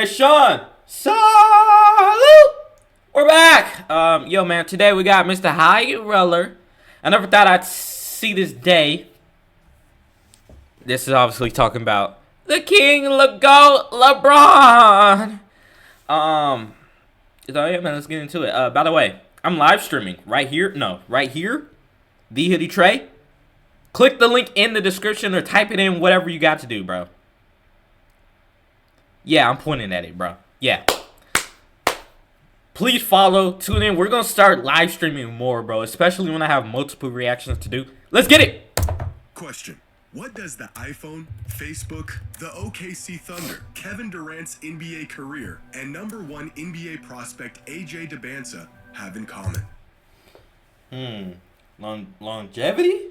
Hey Sean, salute! We're back. Yo man, today we got Mr. High Roller. I never thought I'd see this day. This is obviously talking about the King, GOAT, LeBron. So yeah, man, let's get into it. By the way, I'm live streaming right here. No, right here. The Hoodie Trey. Click the link in the description or type it in. Whatever you got to do, bro. Yeah, I'm pointing at it, bro. Yeah. Please follow, tune in. We're going to start live streaming more, bro. Especially when I have multiple reactions to do. Let's get it. Question. What does the iPhone, Facebook, the OKC Thunder, Kevin Durant's NBA career, and #1 NBA prospect AJ DeBanza have in common? Longevity?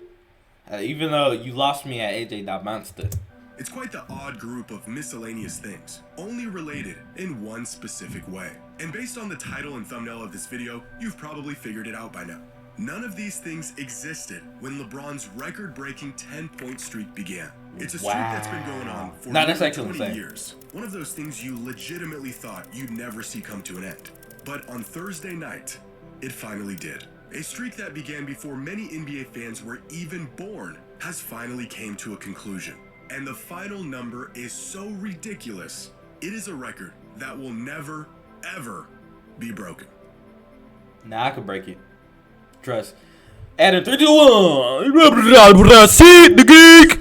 Even though you lost me at AJ DeBanza. It's quite the odd group of miscellaneous things, only related in one specific way. And based on the title and thumbnail of this video, you've probably figured it out by now. None of these things existed when LeBron's record-breaking 10-point streak began. It's a streak that's been going on for more than 20 years. One of those things you legitimately thought you'd never see come to an end. But on Thursday night, it finally did. A streak that began before many NBA fans were even born has finally came to a conclusion. And the final number is so ridiculous, it is a record that will never, ever be broken. Nah, I can break it. Trust. Add in 3, 2, 1. See the geek.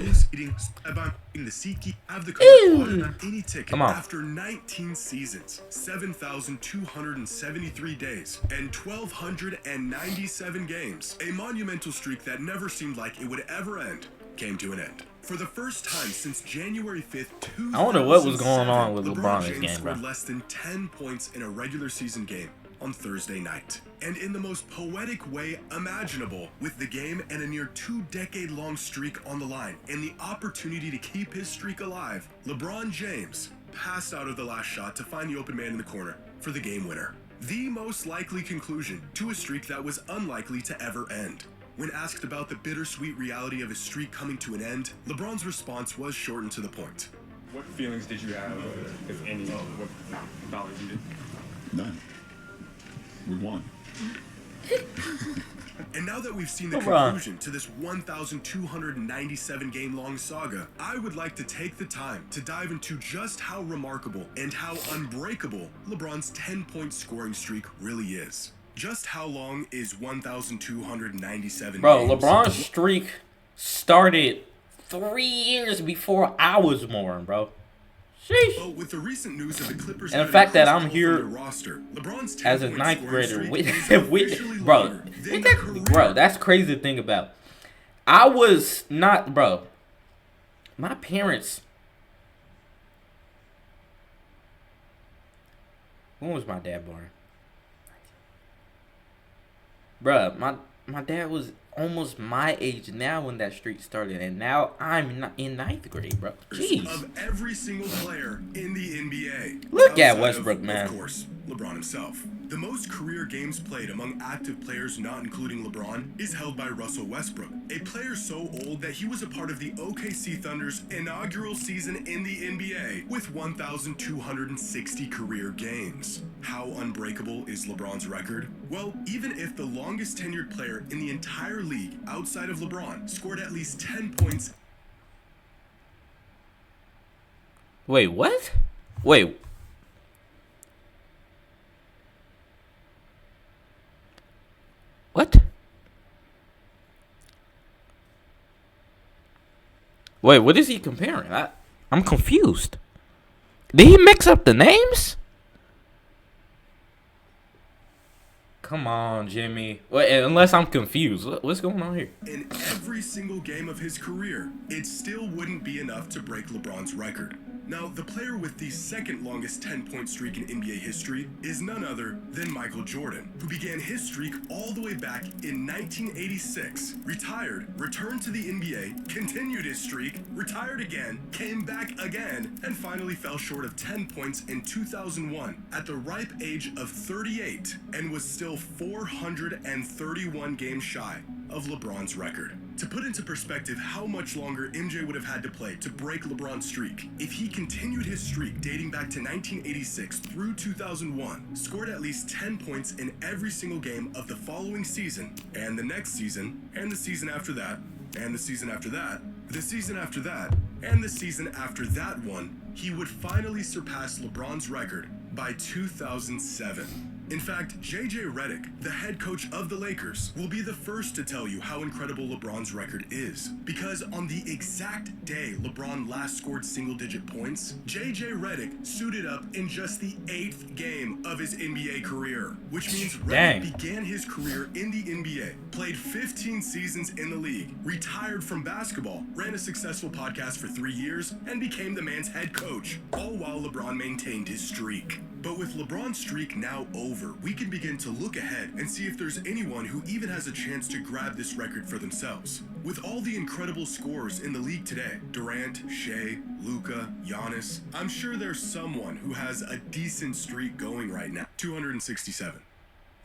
The SeatGeek have the code on any ticket after 19 seasons, 7,273 days, and 1,297 games. A monumental streak that never seemed like it would ever end came to an end. For the first time since January 5th, 2007, I wonder what was going on with LeBron James this game, bro. scored less than 10 points in a regular season game on Thursday night. And in the most poetic way imaginable, with the game and a near 2-decade-long streak on the line and the opportunity to keep his streak alive, LeBron James passed out of the last shot to find the open man in the corner for the game winner. The most likely conclusion to a streak that was unlikely to ever end. When asked about the bittersweet reality of his streak coming to an end, LeBron's response was short and to the point. What feelings did you have, if any, what knowledge you did? None. We won. And now that we've seen the conclusion to this 1,297 game long saga, I would like to take the time to dive into just how remarkable and how unbreakable LeBron's 10-point scoring streak really is. Just how long is 1,297 Bro, games? LeBron's streak started 3 years before I was born, bro. Sheesh. Well, with the recent news of the Clippers And the fact that I'm here roster, LeBron's as a 10-point ninth scoring grader streak with is officially longer than the career. bro, that's crazy to think about. I was not, bro. My parents. When was my dad born? Bruh, my dad was almost my age now when that streak started, and now I'm in ninth grade, bro. Jeez. Of every single player in the NBA. Look at outside Westbrook, man. Of course, LeBron himself. The most career games played among active players not including LeBron is held by Russell Westbrook, a player so old that he was a part of the OKC Thunder's inaugural season in the NBA with 1,260 career games. How unbreakable is LeBron's record? Well, even if the longest tenured player in the entire league outside of LeBron scored at least 10 points. Wait, what? Wait. What? Wait, what is he comparing? I'm confused. Did he mix up the names? Come on, Jimmy. Wait, unless I'm confused. What's going on here? In every single game of his career, it still wouldn't be enough to break LeBron's record. Now, the player with the second longest 10-point streak in NBA history is none other than Michael Jordan, who began his streak all the way back in 1986, retired, returned to the NBA, continued his streak, retired again, came back again, and finally fell short of 10 points in 2001 at the ripe age of 38 and was still 431 games shy of LeBron's record. To put into perspective how much longer MJ would have had to play to break LeBron's streak, if he continued his streak dating back to 1986 through 2001, scored at least 10 points in every single game of the following season, and the next season, and the season after that, and the season after that, the season after that, and the season after that one, he would finally surpass LeBron's record by 2007. In fact, JJ Redick, the head coach of the Lakers, will be the first to tell you how incredible LeBron's record is. Because on the exact day LeBron last scored single-digit points, JJ Redick suited up in just the 8th game of his NBA career. Which means Redick began his career in the NBA, played 15 seasons in the league, retired from basketball, ran a successful podcast for 3 years, and became the man's head coach, all while LeBron maintained his streak. But with LeBron's streak now over, we can begin to look ahead and see if there's anyone who even has a chance to grab this record for themselves. With all the incredible scorers in the league today, Durant, Shea, Luka, Giannis, I'm sure there's someone who has a decent streak going right now. 267.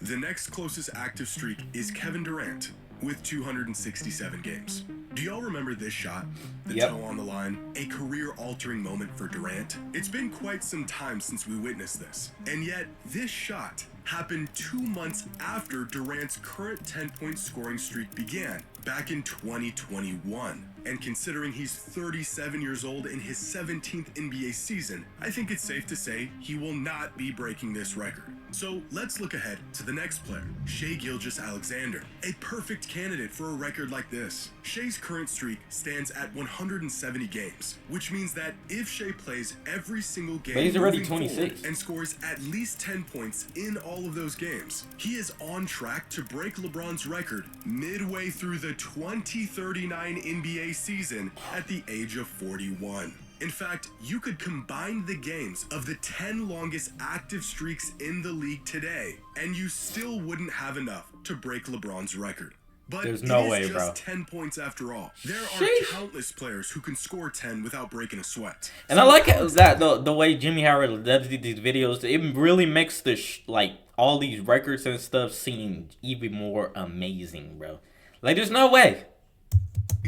The next closest active streak is Kevin Durant with 267 games. Do y'all remember this shot? The toe on the line, a career-altering moment for Durant? It's been quite some time since we witnessed this, and yet this shot happened 2 months after Durant's current 10-point scoring streak began, back in 2021. And considering he's 37 years old in his 17th NBA season, I think it's safe to say he will not be breaking this record. So let's look ahead to the next player, Shai Gilgeous-Alexander, a perfect candidate for a record like this. Shai's current streak stands at 170 games, which means that if Shai plays every single game he's already 26 and scores at least 10 points in all of those games, he is on track to break LeBron's record midway through the 2039 NBA season at the age of 41. In fact, you could combine the games of the 10 longest active streaks in the league today, and you still wouldn't have enough to break LeBron's record. But there's no way, just bro. 10 points after all. There are countless players who can score 10 without breaking a sweat. And I like that the way Jimmy Howard does these videos. It really makes the like all these records and stuff seem even more amazing, bro. Like there's no way.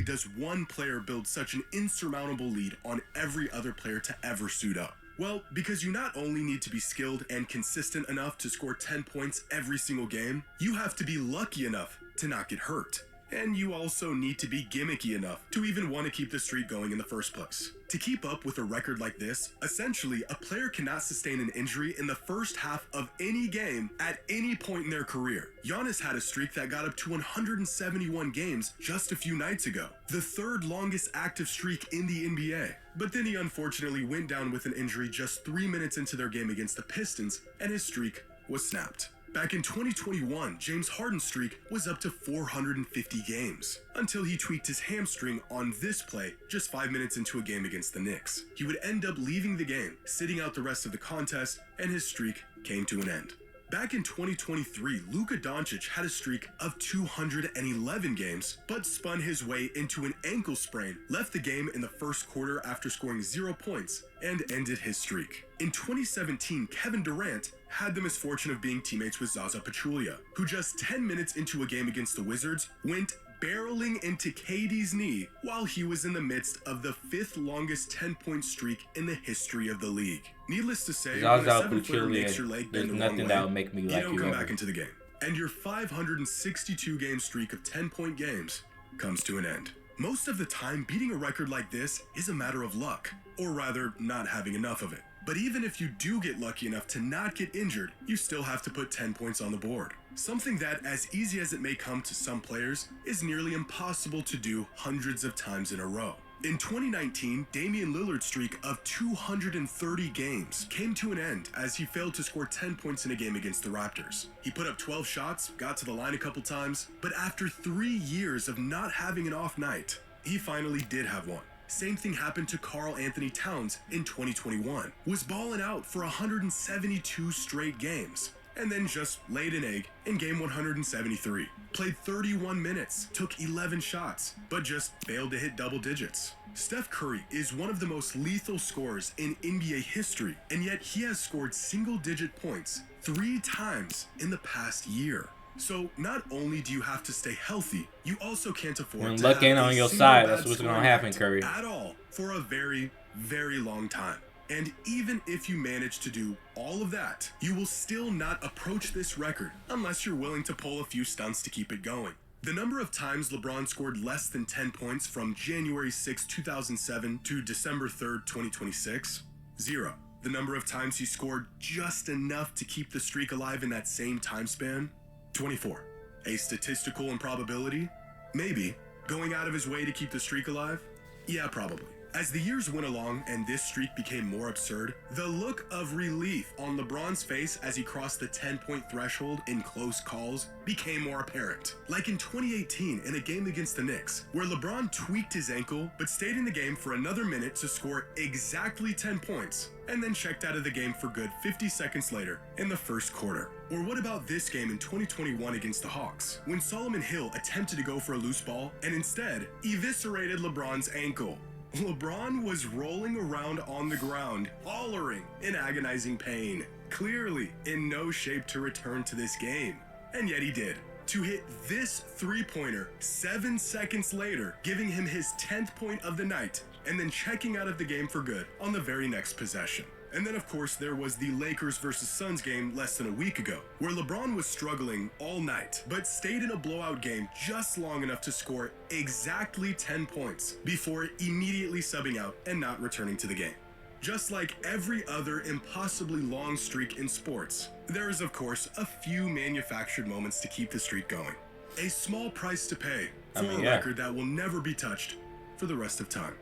Does one player build such an insurmountable lead on every other player to ever suit up? Well, because you not only need to be skilled and consistent enough to score 10 points every single game, you have to be lucky enough to not get hurt. And you also need to be gimmicky enough to even want to keep the streak going in the first place. To keep up with a record like this, essentially, a player cannot sustain an injury in the first half of any game at any point in their career. Giannis had a streak that got up to 171 games just a few nights ago, the third longest active streak in the NBA. But then he unfortunately went down with an injury just 3 minutes into their game against the Pistons, and his streak was snapped. Back in 2021, James Harden's streak was up to 450 games, until he tweaked his hamstring on this play just 5 minutes into a game against the Knicks. He would end up leaving the game, sitting out the rest of the contest, and his streak came to an end. Back in 2023, Luka Doncic had a streak of 211 games, but spun his way into an ankle sprain, left the game in the first quarter after scoring 0 points, and ended his streak. In 2017, Kevin Durant had the misfortune of being teammates with Zaza Pachulia, who just 10 minutes into a game against the Wizards went barreling into KD's knee while he was in the midst of the 5th longest 10-point streak in the history of the league. Needless to say, when a 7-footer makes your leg bend the wrong way, that would make me you like don't you come ever. back into the game. And your 562-game streak of 10-point games comes to an end. Most of the time, beating a record like this is a matter of luck, or rather, not having enough of it. But even if you do get lucky enough to not get injured, you still have to put 10 points on the board. Something that, as easy as it may come to some players, is nearly impossible to do hundreds of times in a row. In 2019, Damian Lillard's streak of 230 games came to an end as he failed to score 10 points in a game against the Raptors. He put up 12 shots, got to the line a couple times, but after 3 years of not having an off night, he finally did have one. Same thing happened to Karl Anthony Towns in 2021. Was balling out for 172 straight games, and then just laid an egg in game 173. Played 31 minutes, took 11 shots, but just failed to hit double digits. Steph Curry is one of the most lethal scorers in NBA history, and yet he has scored single-digit points 3 times in the past year. So not only do you have to stay healthy, you also can't afford When to luck have ain't a on your single side, bad that's what's gonna scoring happen, night Curry. at all for a very, very long time. And even if you manage to do all of that, you will still not approach this record unless you're willing to pull a few stunts to keep it going. The number of times LeBron scored less than 10 points from January 6, 2007 to December 3rd, 2026, 0. The number of times he scored just enough to keep the streak alive in that same time span, 24. A statistical improbability? Maybe. Going out of his way to keep the streak alive? Yeah, probably. As the years went along and this streak became more absurd, the look of relief on LeBron's face as he crossed the 10-point threshold in close calls became more apparent. Like in 2018 in a game against the Knicks, where LeBron tweaked his ankle but stayed in the game for another minute to score exactly 10 points, and then checked out of the game for good 50 seconds later in the first quarter. Or what about this game in 2021 against the Hawks, when Solomon Hill attempted to go for a loose ball and instead eviscerated LeBron's ankle? LeBron was rolling around on the ground, hollering in agonizing pain, clearly in no shape to return to this game. And yet he did. To hit this three-pointer 7 seconds later, giving him his 10th point of the night, and then checking out of the game for good on the very next possession. And then, of course, there was the Lakers versus Suns game less than a week ago, where LeBron was struggling all night, but stayed in a blowout game just long enough to score exactly 10 points before immediately subbing out and not returning to the game. Just like every other impossibly long streak in sports, there is, of course, a few manufactured moments to keep the streak going. A small price to pay for a record that will never be touched for the rest of time.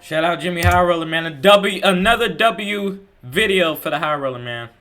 Shout out Jimmy High Roller, man. Another W video for the High Roller, man.